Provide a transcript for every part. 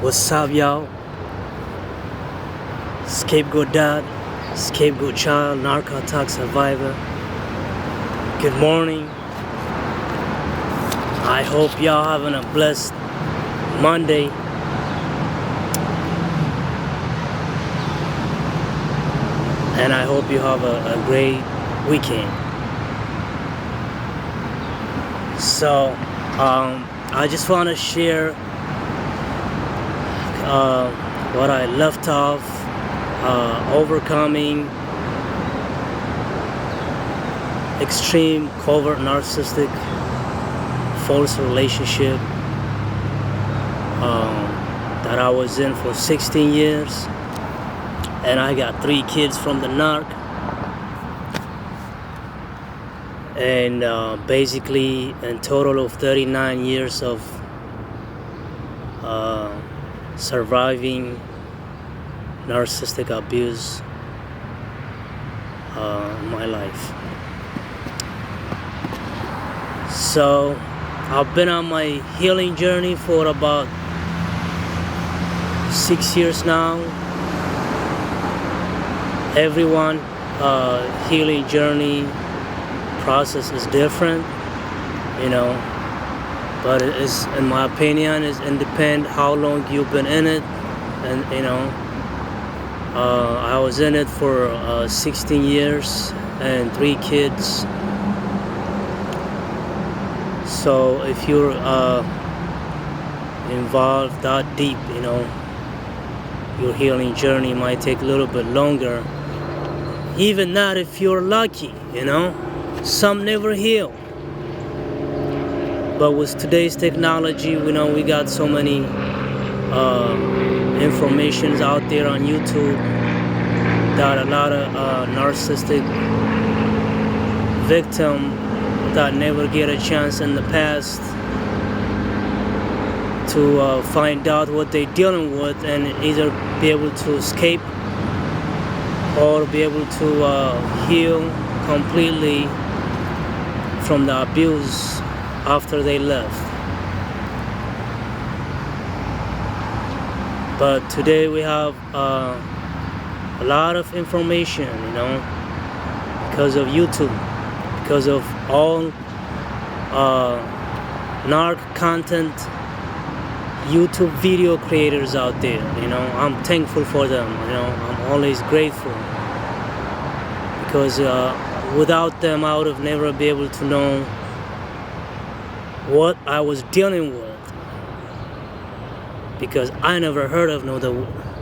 What's up, y'all? Scapegoat dad, scapegoat child, narco attack survivor. Good morning. I hope y'all having a blessed Monday. And I hope you have a great weekend. So, I just want to share what I left off, overcoming extreme covert narcissistic false relationship that I was in for 16 years, and I got 3 kids from the narc, and basically in total of 39 years of surviving narcissistic abuse in my life. So I've been on my healing journey for about 6 years now. Everyone healing journey process is different, but it is, in my opinion, is independent how long you've been in it. And I was in it for 16 years and 3 kids. So if you're involved that deep, your healing journey might take a little bit longer. Even that if you're lucky, some never heal. But with today's technology, we got so many informations out there on YouTube that a lot of narcissistic victim that never get a chance in the past to find out what they're dealing with and either be able to escape or be able to heal completely from the abuse after they left. But today we have a lot of information, because of YouTube, because of all narc content YouTube video creators out there. I'm thankful for them. I'm always grateful, because without them I would have never been able to know what I was dealing with, because I never heard of no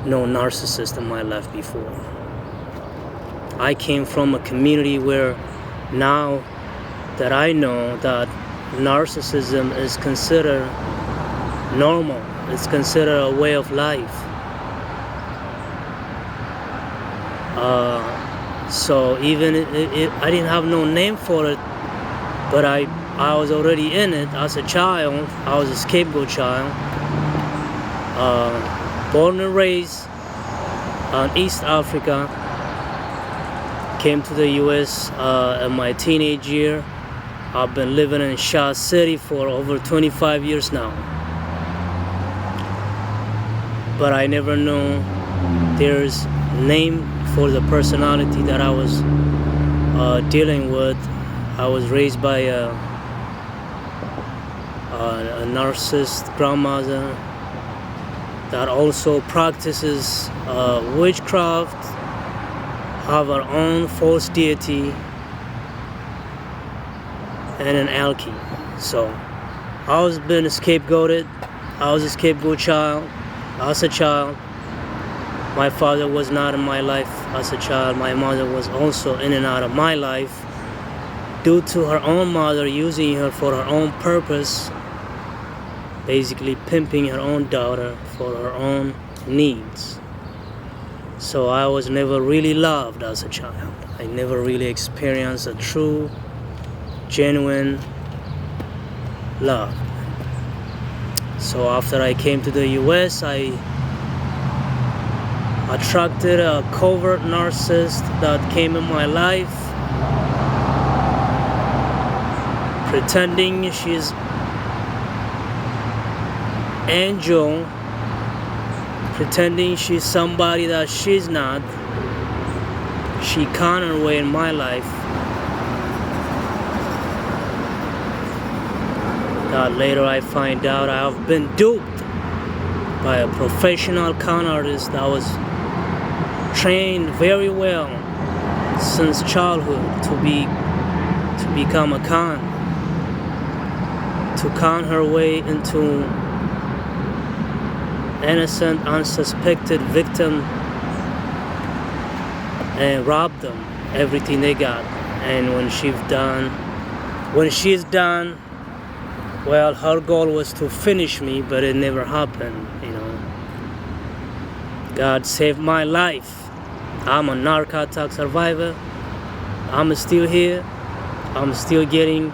narcissist in my life before. I came from a community where now that I know that narcissism is considered normal, it's considered a way of life. So even I didn't have no name for it, but I was already in it as a child. I was a scapegoat child, born and raised in East Africa. Came to the U.S. in my teenage year. I've been living in Shaw City for over 25 years now. But I never knew there's name for the personality that I was dealing with. I was raised by a narcissist grandmother that also practices witchcraft, have her own false deity, and an alky. So I was being scapegoated. I was a scapegoat child as a child. My father was not in my life as a child. My mother was also in and out of my life due to her own mother using her for her own purpose, basically pimping her own daughter for her own needs. So I was never really loved as a child. I never really experienced a true, genuine love. So after I came to the US, I attracted a covert narcissist that came in my life, pretending she's angel pretending she's somebody that she's not. She con her way in my life. That later I find out I have been duped by a professional con artist that was trained very well since childhood to become a con, to con her way into innocent, unsuspected victim and rob them everything they got. And when she's done, well, her goal was to finish me, but it never happened, you know. God saved my life. I'm a narco attack survivor. I'm still here. I'm still getting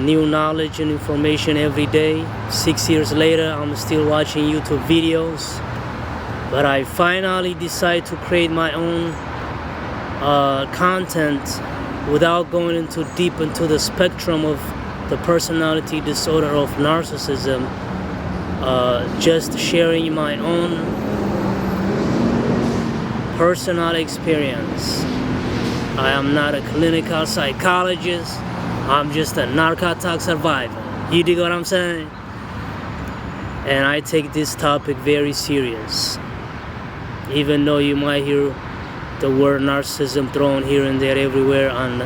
new knowledge and information every day. 6 years later, I'm still watching YouTube videos. But I finally decided to create my own content without going into deep into the spectrum of the personality disorder of narcissism. Just sharing my own personal experience. I am not a clinical psychologist. I'm just a narco attack survivor. You dig what I'm saying? And I take this topic very serious. Even though you might hear the word narcissism thrown here and there everywhere on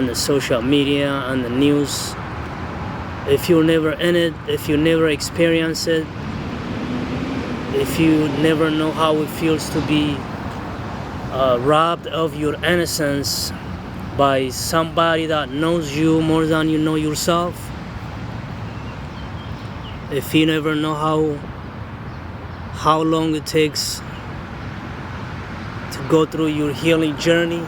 the social media, on the news. If you're never in it, if you never experience it, if you never know how it feels to be robbed of your innocence by somebody that knows you more than you know yourself, if you never know how long it takes to go through your healing journey,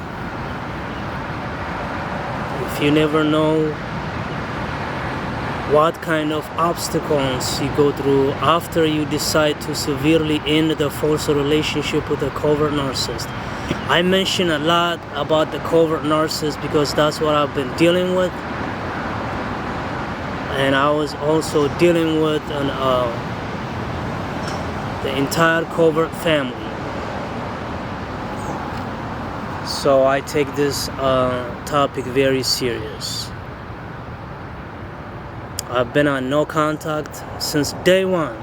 if you never know what kind of obstacles you go through after you decide to severely end the false relationship with a covert narcissist. I mention a lot about the covert narcissist because that's what I've been dealing with, and I was also dealing with the entire covert family. So I take this topic very serious. I've been on no contact since day one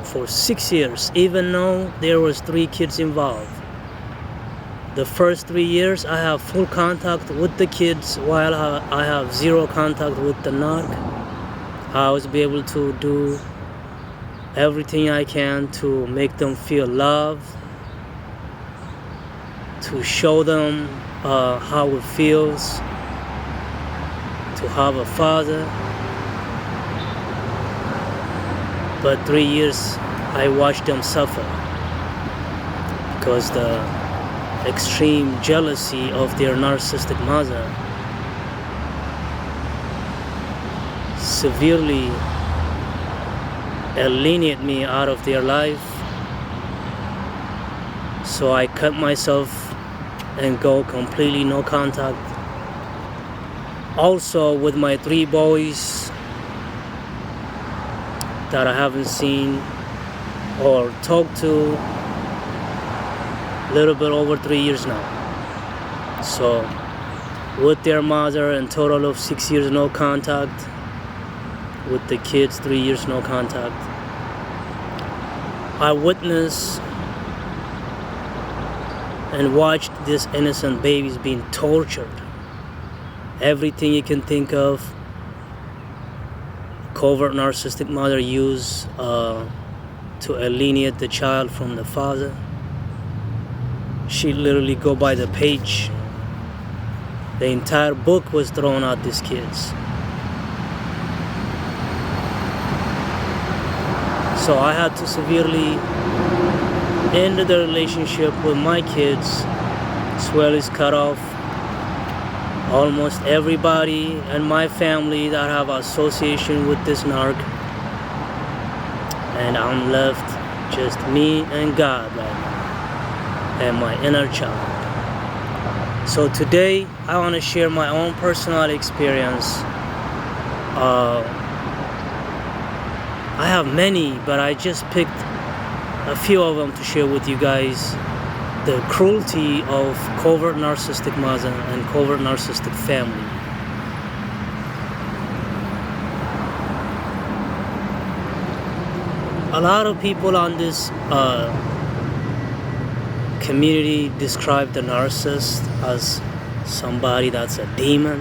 for 6 years, even though there was 3 kids involved. The first 3 years I have full contact with the kids while I have zero contact with the narc. I was be able to do everything I can to make them feel loved, to show them how it feels to have a father. But 3 years I watched them suffer because the extreme jealousy of their narcissistic mother severely alienated me out of their life. So I cut myself and go completely no contact. Also with my 3 boys that I haven't seen or talked to a little bit over 3 years now. So with their mother, in total of 6 years no contact. With the kids, 3 years no contact. I witnessed and watched these innocent babies being tortured. Everything you can think of, covert narcissistic mother used to alienate the child from the father. She literally go by the page. The entire book was thrown at these kids. So I had to severely end the relationship with my kids. Swell is cut off. Almost everybody in my family that have association with this narc. And I'm left just me and God right now. And my inner child. So today I want to share my own personal experience. I have many, but I just picked a few of them to share with you guys. The cruelty of covert narcissistic mother and covert narcissistic family. A lot of people on this community describe the narcissist as somebody that's a demon.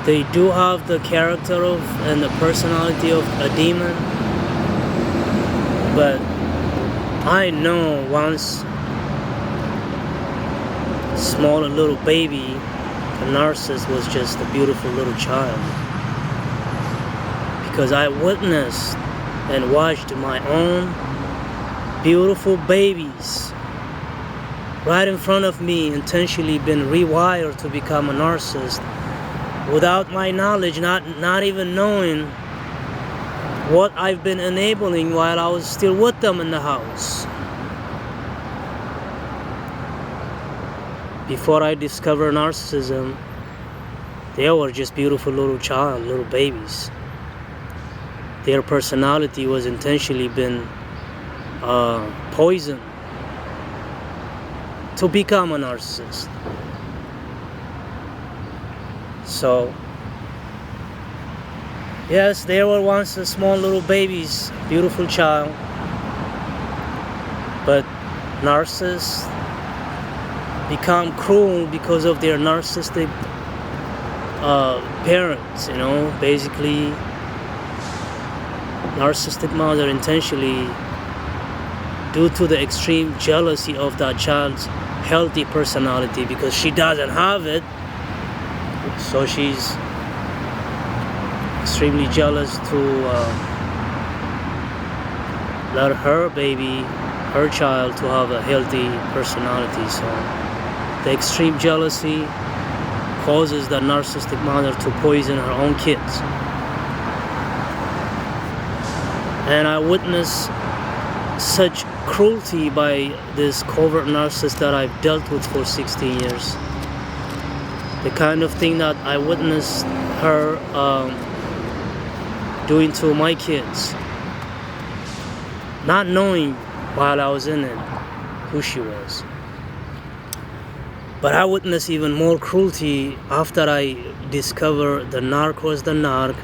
They do have the character of and the personality of a demon, but I know once small little baby, the narcissist was just a beautiful little child. Because I witnessed and watched my own beautiful babies right in front of me intentionally been rewired to become a narcissist without my knowledge, not even knowing what I've been enabling while I was still with them in the house. Before I discovered narcissism, they were just beautiful little babies. Their personality was intentionally been poisoned to become a narcissist. So, yes, they were once a small little babies, beautiful child, but narcissists become cruel because of their narcissistic parents, basically. Narcissistic mother intentionally, due to the extreme jealousy of that child's healthy personality, because she doesn't have it, so she's extremely jealous to let her baby, her child, to have a healthy personality. So the extreme jealousy causes the narcissistic mother to poison her own kids. And I witnessed such cruelty by this covert narcissist that I've dealt with for 16 years. The kind of thing that I witnessed her doing to my kids, not knowing while I was in it who she was. But I witnessed even more cruelty after I discovered the narc was the narc,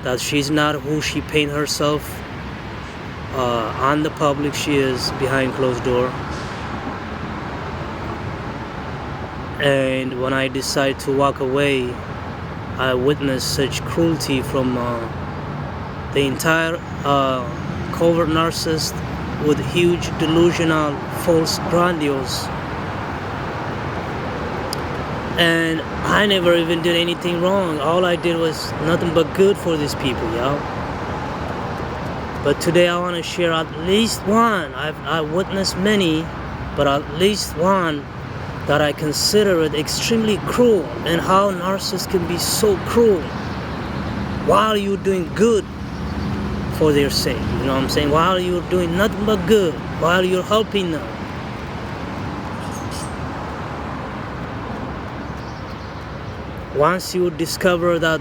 that she's not who she painted herself on the public she is behind closed door. And when I decided to walk away, I witnessed such cruelty from the entire covert narcissist with huge delusional, false, grandiose. And I never even did anything wrong. All I did was nothing but good for these people, y'all. But today I want to share at least one. I witnessed many, but at least one that I consider it extremely cruel, and how narcissists can be so cruel while you're doing good for their sake. You know what I'm saying? While you're doing nothing but good, while you're helping them. Once you discover that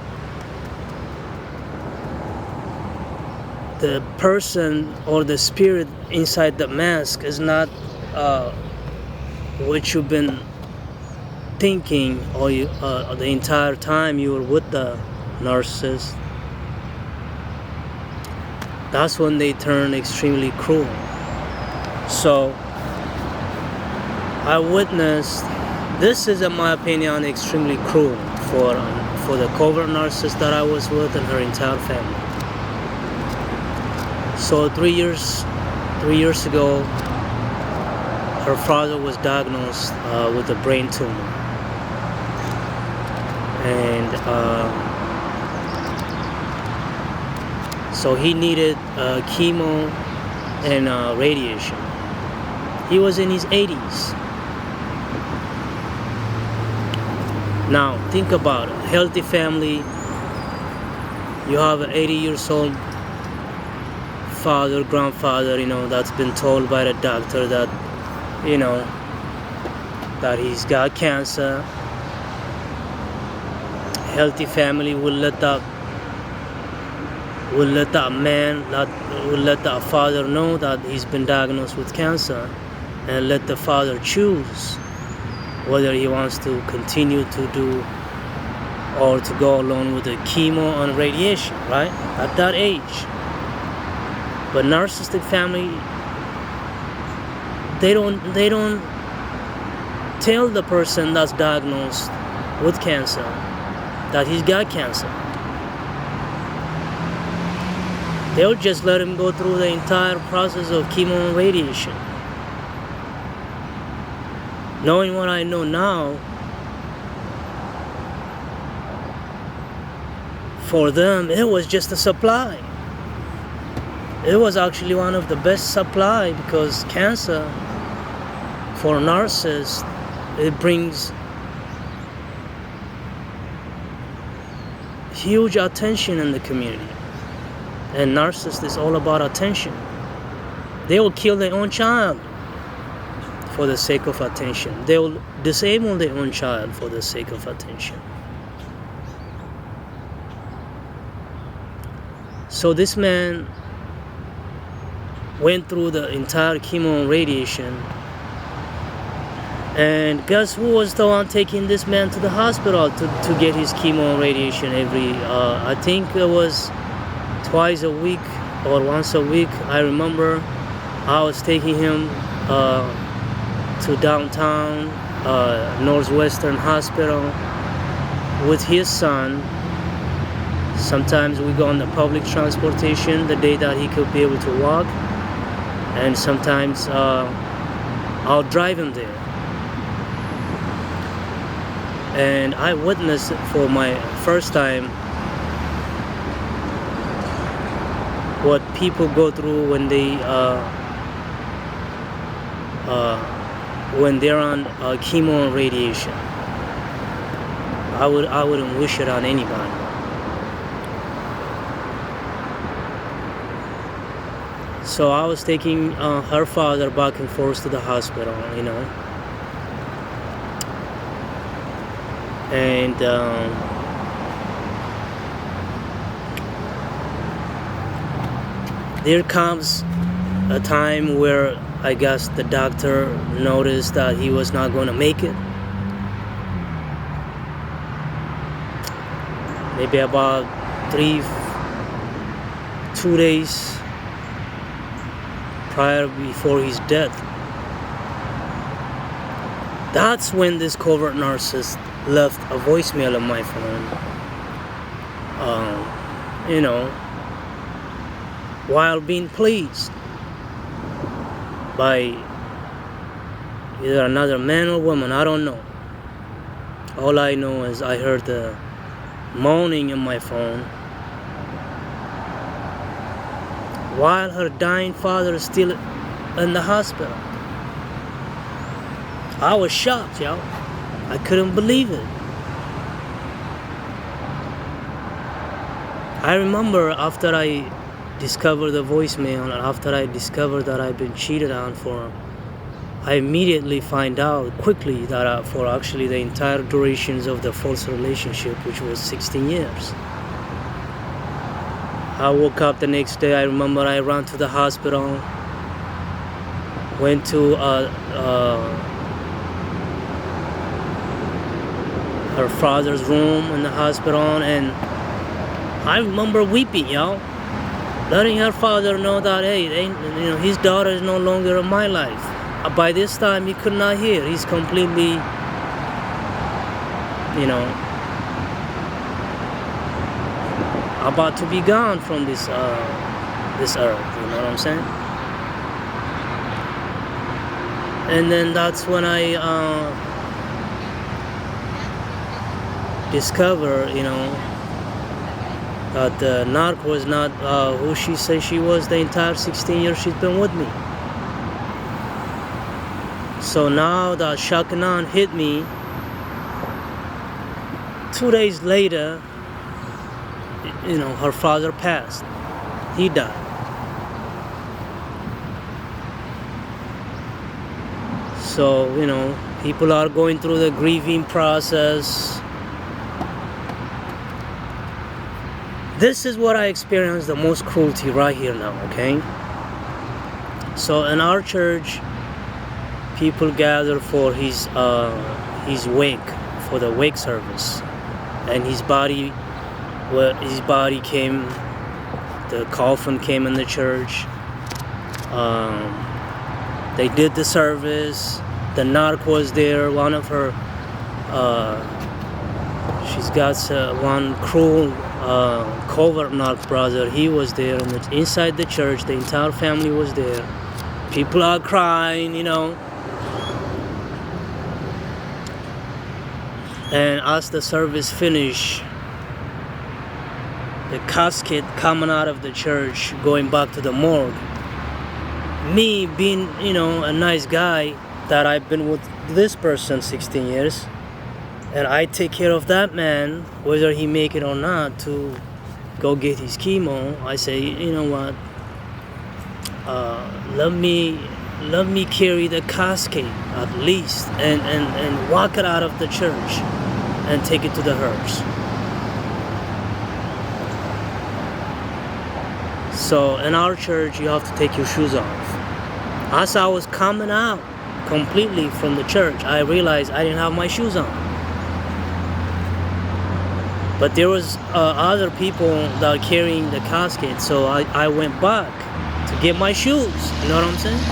the person or the spirit inside the mask is not what you've been thinking, or the entire time you were with the narcissist, that's when they turn extremely cruel. So I witnessed, this is in my opinion extremely cruel for the covert narcissist that I was with and her entire family. So 3 years ago, her father was diagnosed with a brain tumor, and so he needed chemo and radiation. He was in his 80s. Now think about it. Healthy family. You have an 80 years old father, grandfather, that's been told by the doctor that, that he's got cancer. Healthy family will let that will let that will let that father know that he's been diagnosed with cancer, and let the father choose whether he wants to continue to do or to go along with the chemo and radiation, right? At that age. But narcissistic family, they don't tell the person that's diagnosed with cancer that he's got cancer. They'll just let him go through the entire process of chemo and radiation. Knowing what I know now, for them, it was just a supply. It was actually one of the best supply, because cancer, for narcissists, it brings huge attention in the community. And narcissist is all about attention. They will kill their own child for the sake of attention. They will disable their own child for the sake of attention. So this man went through the entire chemo and radiation, and guess who was the one taking this man to the hospital to get his chemo and radiation every, I think it was twice a week or once a week. I remember I was taking him to downtown Northwestern Hospital with his son. Sometimes we go on the public transportation the day that he could be able to walk, and sometimes I'll drive him there. And I witnessed for my first time what people go through when they're on chemo and radiation. I wouldn't wish it on anybody. So I was taking her father back and forth to the hospital, you know. And there comes a time where I guess the doctor noticed that he was not going to make it. Maybe about 2 days before his death. That's when this covert narcissist left a voicemail on my phone. You know, while being pleased by either another man or woman, I don't know. All I know is I heard the moaning in my phone while her dying father is still in the hospital. I was shocked, y'all. I couldn't believe it. I remember after I discovered the voicemail, and after I discovered that I've been cheated on for, I immediately find out quickly that for actually the entire durations of the false relationship, which was 16 years. I woke up the next day. I remember I ran to the hospital, went to her father's room in the hospital, and I remember weeping, y'all, letting her father know that, hey, his daughter is no longer in my life. By this time, he could not hear. He's completely, about to be gone from this earth. You know what I'm saying? And then that's when I discover, that the narc was not who she said she was the entire 16 years she's been with me. So now that shock and awe hit me, 2 days later, her father passed. He died. So, people are going through the grieving process. This is what I experienced the most cruelty right here now, okay? So in our church, people gather for his wake, for the wake service, and his body came, the coffin came in the church. They did the service. The narc was there. One of her, she's got one cruel covert narc brother. He was there inside the church. The entire family was there. People are crying, you know. And as the service finished, the casket coming out of the church, going back to the morgue. Me being, you know, a nice guy, that I've been with this person 16 years, and I take care of that man, whether he make it or not, to go get his chemo. I say, you know what, let me carry the casket at least, and walk it out of the church and take it to the hearse. So in our church, you have to take your shoes off. As I was coming out completely from the church, I realized I didn't have my shoes on. But there was other people that were carrying the casket, so I went back to get my shoes. You know what I'm saying?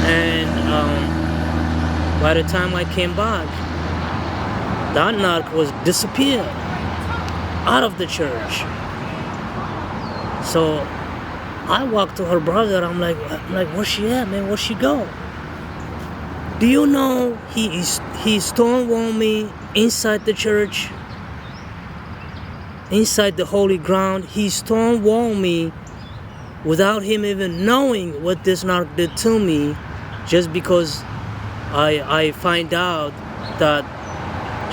And by the time I came back, that narc was disappeared out of the church. So I walked to her brother. I'm like, where's she at, man? Where'd she go? Do you know he stonewalled me inside the church, inside the holy ground? He stonewalled me without him even knowing what this narc did to me, just because I find out that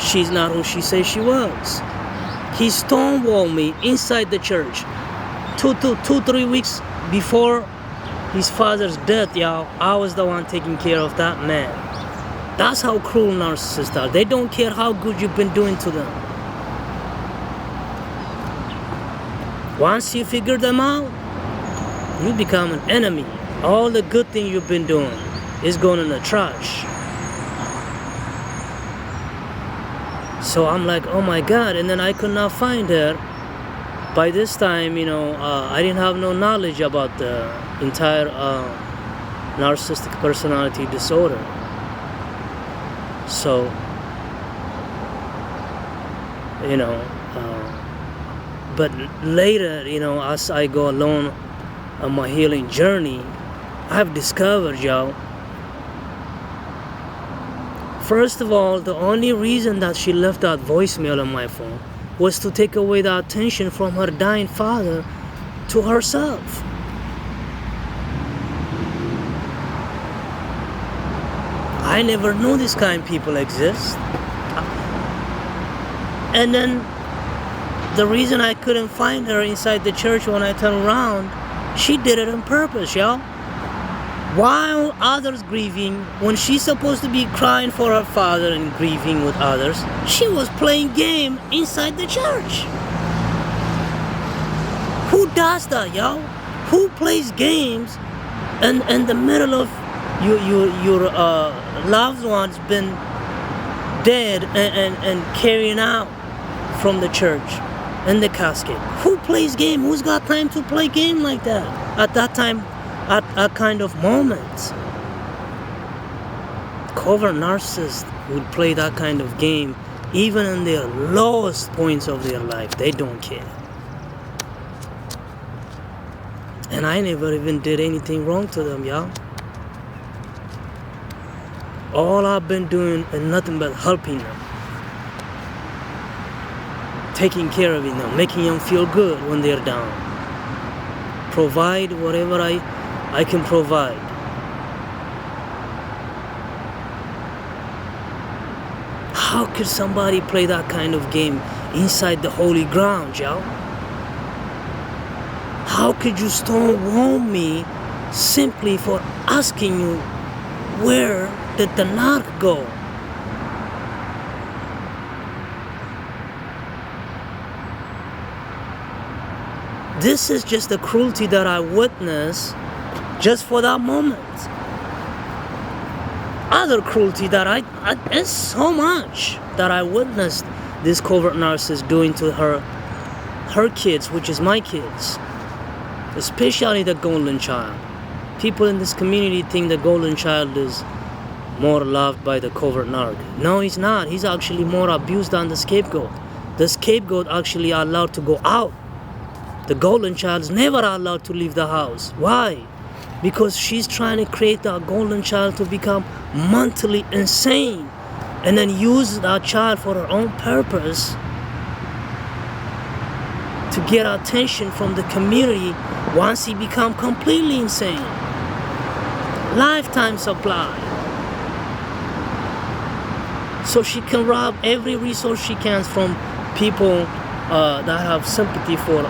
she's not who she says she was. He stonewalled me inside the church. 3 weeks before his father's death, y'all, I was the one taking care of that man. That's how cruel narcissists are. They don't care how good you've been doing to them. Once you figure them out, you become an enemy. All the good thing you've been doing is going in the trash. So I'm like, oh my God, and then I could not find her. By this time, you know, I didn't have no knowledge about the entire narcissistic personality disorder. So, you know, but later, you know, as I go along on my healing journey, I've discovered, y'all, first of all, the only reason that she left that voicemail on my phone was to take away the attention from her dying father to herself. I never knew this kind of people exist. And then the reason I couldn't find her inside the church when I turned around, she did it on purpose, y'all. While others grieving, when she's supposed to be crying for her father and grieving with others, she was playing game inside the church. Who does that, y'all? Who plays games in the middle of your loved one's been dead and carrying out from the church in the casket? Who plays game? Who's got time to play game like that at that time? At a kind of moment, covert narcissists would play that kind of game even in their lowest points of their life. They don't care. And I never even did anything wrong to them, y'all. All I've been doing is nothing but helping them, taking care of them, making them feel good when they're down. Provide whatever I can provide. How could somebody play that kind of game inside the holy ground, y'all? How could you stonewall me simply for asking you, where did the narc go? This is just the cruelty that I witnessed just for that moment. Other cruelty that it's so much that I witnessed this covert narcissist doing to her kids, which is my kids, especially the golden child. People in this community think the golden child is more loved by the covert narc. No, he's not. He's actually more abused than the scapegoat. The scapegoat actually allowed to go out. The golden child is never allowed to leave the house. Why? Because she's trying to create that golden child to become mentally insane and then use that child for her own purpose to get attention from the community once he becomes completely insane. Lifetime supply. So she can rob every resource she can from people that have sympathy for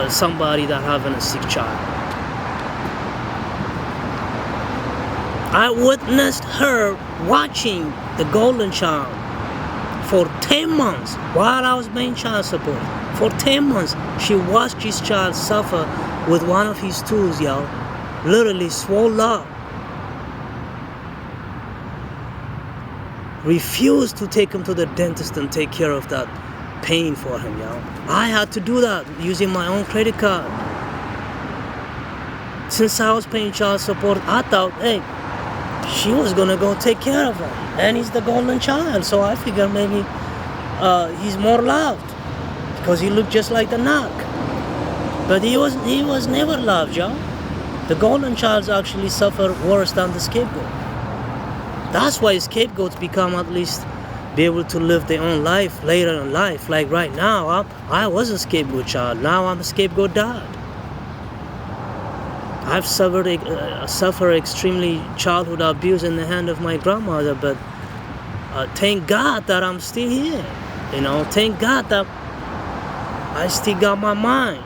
somebody that having a sick child. I witnessed her watching the golden child for 10 months while I was paying child support. For 10 months, she watched this child suffer with one of his tools, y'all. Literally swole up. Refused to take him to the dentist and take care of that pain for him, y'all. I had to do that using my own credit card. Since I was paying child support, I thought, hey, she was gonna go take care of him, and he's the golden child, so I figured maybe he's more loved because he looked just like the narc. But he was never loved, y'all. The golden child actually suffered worse than the scapegoat. That's why scapegoats become at least be able to live their own life later in life. Like right now, I was a scapegoat child. Now I'm a scapegoat dad. I've suffered extremely childhood abuse in the hand of my grandmother, but thank God that I'm still here. You know, thank God that I still got my mind.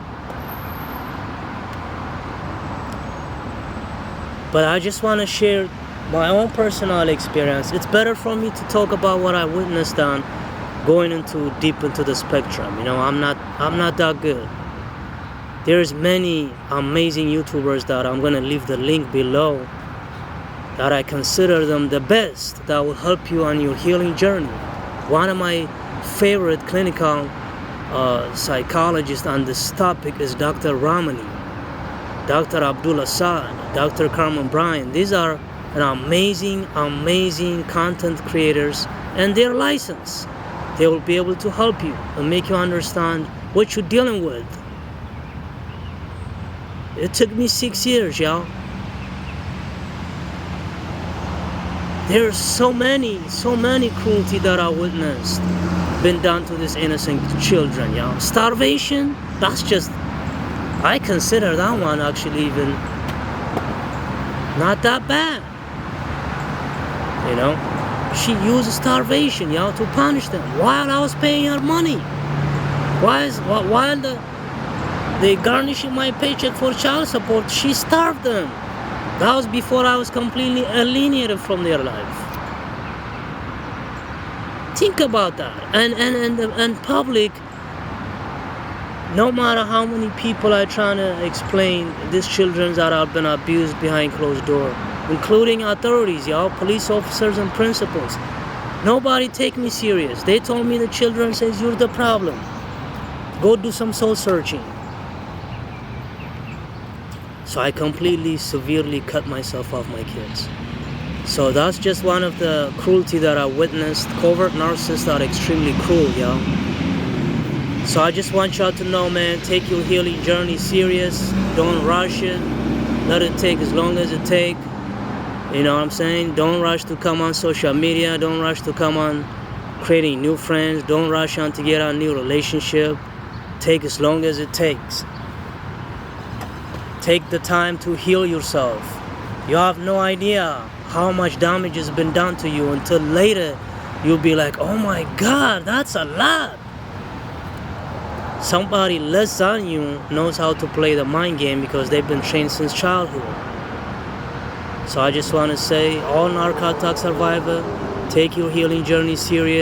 But I just want to share my own personal experience. It's better for me to talk about what I witnessed than going deep into the spectrum. You know, I'm not that good. There's many amazing YouTubers that I'm gonna leave the link below that I consider them the best that will help you on your healing journey. One of my favorite clinical psychologists on this topic is Dr. Ramani, Dr. Abdul Assad, Dr. Carmen Bryan. These are amazing content creators, and they're licensed. They will be able to help you and make you understand what you're dealing with. It took me 6 years, y'all. There's so many cruelty that I witnessed been done to these innocent children, y'all. Starvation, that's just, I consider that one actually even not that bad. You know, she used starvation, y'all, to punish them while I was paying her money. While they garnishing my paycheck for child support, she starved them. That was before I was completely alienated from their life. Think about that. And public, no matter how many people are trying to explain these children that have been abused behind closed doors, including authorities, y'all, police officers and principals, nobody take me serious. They told me the children says you're the problem. Go do some soul searching. So I completely, severely cut myself off my kids. So that's just one of the cruelty that I witnessed. Covert narcissists are extremely cruel, y'all. So I just want y'all to know, man, take your healing journey serious. Don't rush it. Let it take as long as it takes. You know what I'm saying? Don't rush to come on social media. Don't rush to come on creating new friends. Don't rush on to get a new relationship. Take as long as it takes. Take the time to heal yourself. You have no idea how much damage has been done to you until later you'll be like, oh my God, that's a lot. Somebody less than you knows how to play the mind game because they've been trained since childhood. So I just want to say, all narcotic survivors, take your healing journey serious.